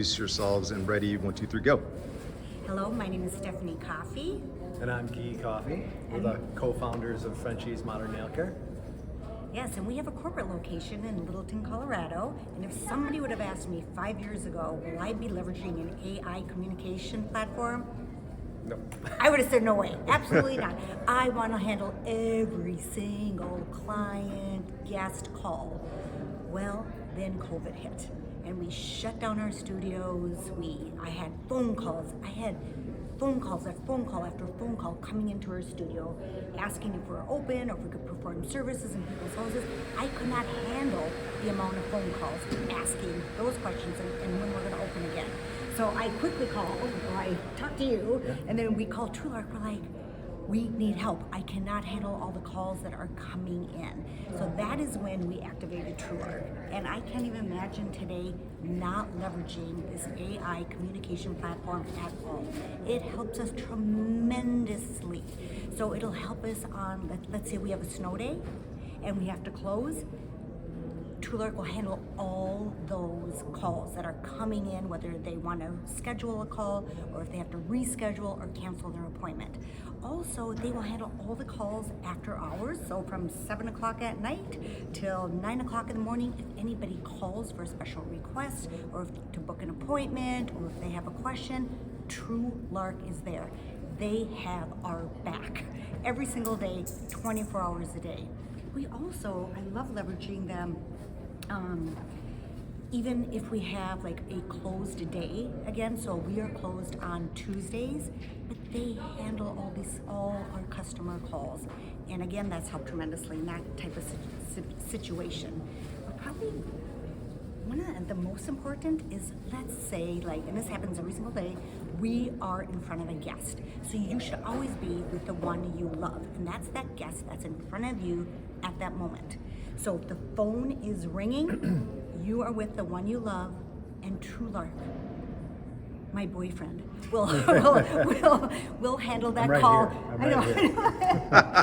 Introduce yourselves and ready, 1, 2, 3, go. Hello, my name is Stephanie Coffey. And I'm Guy Coffey. We're the co-founders of Frenchies Modern Nail Care. Yes, and we have a corporate location in Littleton, Colorado. And if somebody would have asked me 5 years ago, will I be leveraging an AI communication platform? No. I would have said no way, absolutely not. I want to handle every single client, guest call. Well, then COVID hit. And we shut down our studios. I had phone calls. I had phone calls after phone call after phone call coming into our studio, asking if we're open or if we could perform services in people's houses. I could not handle the amount of phone calls asking those questions and when we're going to open again. So I quickly called, or I talked to you, and then we called TrueLark. We're like, we need help. I cannot handle all the calls that are coming in. So that is when we activated TrueLark. And I can't even imagine today not leveraging this AI communication platform at all. It helps us tremendously. So it'll help us on, let's say we have a snow day and we have to close. TrueLark will handle all those calls that are coming in, whether they want to schedule a call or if they have to reschedule or cancel their appointment. Also, they will handle all the calls after hours, so from 7 o'clock at night till 9 o'clock in the morning. If anybody calls for a special request or to book an appointment or if they have a question, TrueLark is there. They have our back every single day, 24 hours a day. We also, I love leveraging them. Even if we have like a closed day again, so we are closed on Tuesdays, but they handle all our customer calls. And again, that's helped tremendously in that type of situation. But probably one of the most important is, let's say, like, and this happens every single day, we are in front of a guest. So you should always be with the one you love. And that's that guest that's in front of you at that moment. So if the phone is ringing, you are with the one you love, and TrueLark, my boyfriend, will handle that I'm right call. Here. I'm right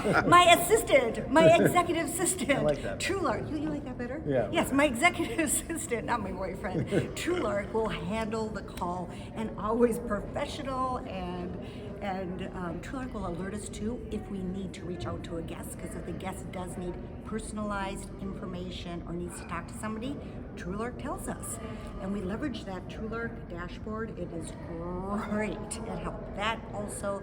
here. My assistant, my executive assistant. I like that. TrueLark, you like that better? Yeah. Yes, my executive assistant, not my boyfriend. TrueLark will handle the call, and always professional, and TrueLark will alert us too if we need to reach out to a guest, because if the guest does need personalized information or needs to talk to somebody, TrueLark tells us. And we leverage that TrueLark dashboard. It is great. It helps. That also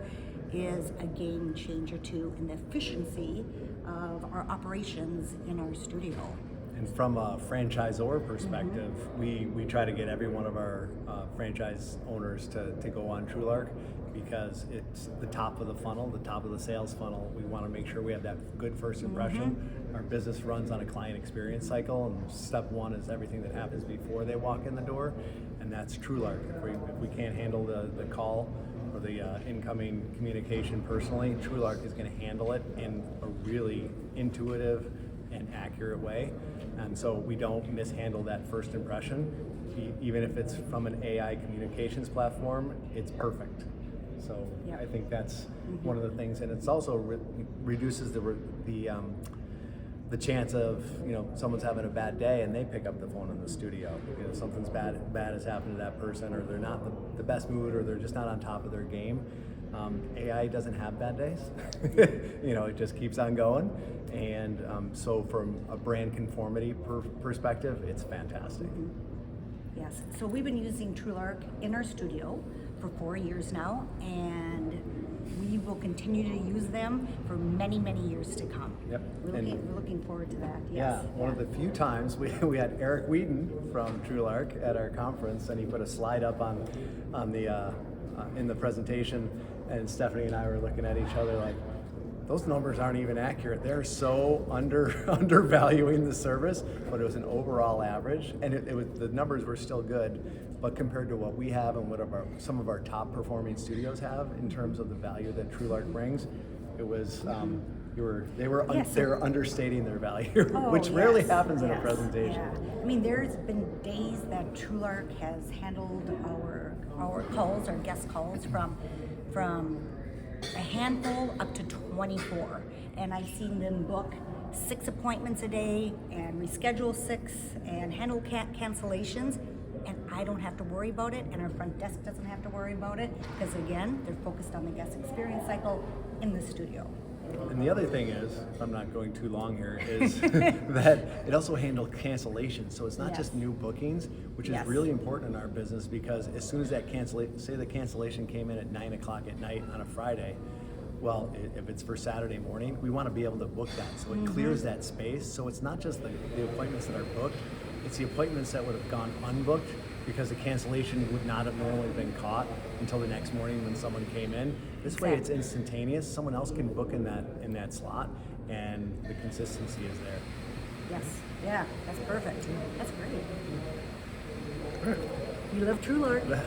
is a game changer too in the efficiency of our operations in our studio. And from a franchisor perspective, we try to get every one of our franchise owners to go on TrueLark, because it's the top of the funnel, the top of the sales funnel. We want to make sure we have that good first impression. Our business runs on a client experience cycle, and step one is everything that happens before they walk in the door, and that's TrueLark. If we can't handle the call or the incoming communication personally, TrueLark is going to handle it in a really intuitive and accurate way, and so we don't mishandle that first impression. Even if it's from an AI communications platform, it's perfect. So Yep. I think that's one of the things, and it's also reduces the chance of, someone's having a bad day and they pick up the phone in the studio. Something's bad has happened to that person, or they're not the best mood, or they're just not on top of their game. AI doesn't have bad days. It just keeps on going, and so from a brand conformity perspective, it's fantastic. Yes, so we've been using TrueLark in our studio for 4 years now, and we will continue to use them for many, many years to come. Yep. We're looking forward to that. Yeah, Yes. one of the few times we had Eric Wheaton from TrueLark at our conference, and he put a slide up on the in the presentation, and Stephanie and I were looking at each other like, those numbers aren't even accurate. They're so undervaluing the service, but it was an overall average, and it was, the numbers were still good, but compared to what we have and what some of our top performing studios have in terms of the value that TrueLark brings, it was they were understating their value, which rarely happens in a presentation. Yeah. I mean, there's been days that TrueLark has handled our calls, our guest calls, from a handful up to 24, and I've seen them book 6 appointments a day and reschedule 6 and handle cancellations, and I don't have to worry about it, and our front desk doesn't have to worry about it, because again, they're focused on the guest experience cycle in the studio. And the other thing is, if I'm not going too long here, is that it also handles cancellations. So it's not Yes. just new bookings, which is Yes. really important in our business, because as soon as that say the cancellation came in at 9 o'clock at night on a Friday, well, if it's for Saturday morning, we want to be able to book that. So it clears that space. So it's not just the appointments that are booked, it's the appointments that would have gone unbooked because the cancellation would not have normally been caught until the next morning when someone came in. This way it's instantaneous. Someone else can book in that slot, and the consistency is there. Yes, yeah, that's perfect. That's great. You love TrueLark.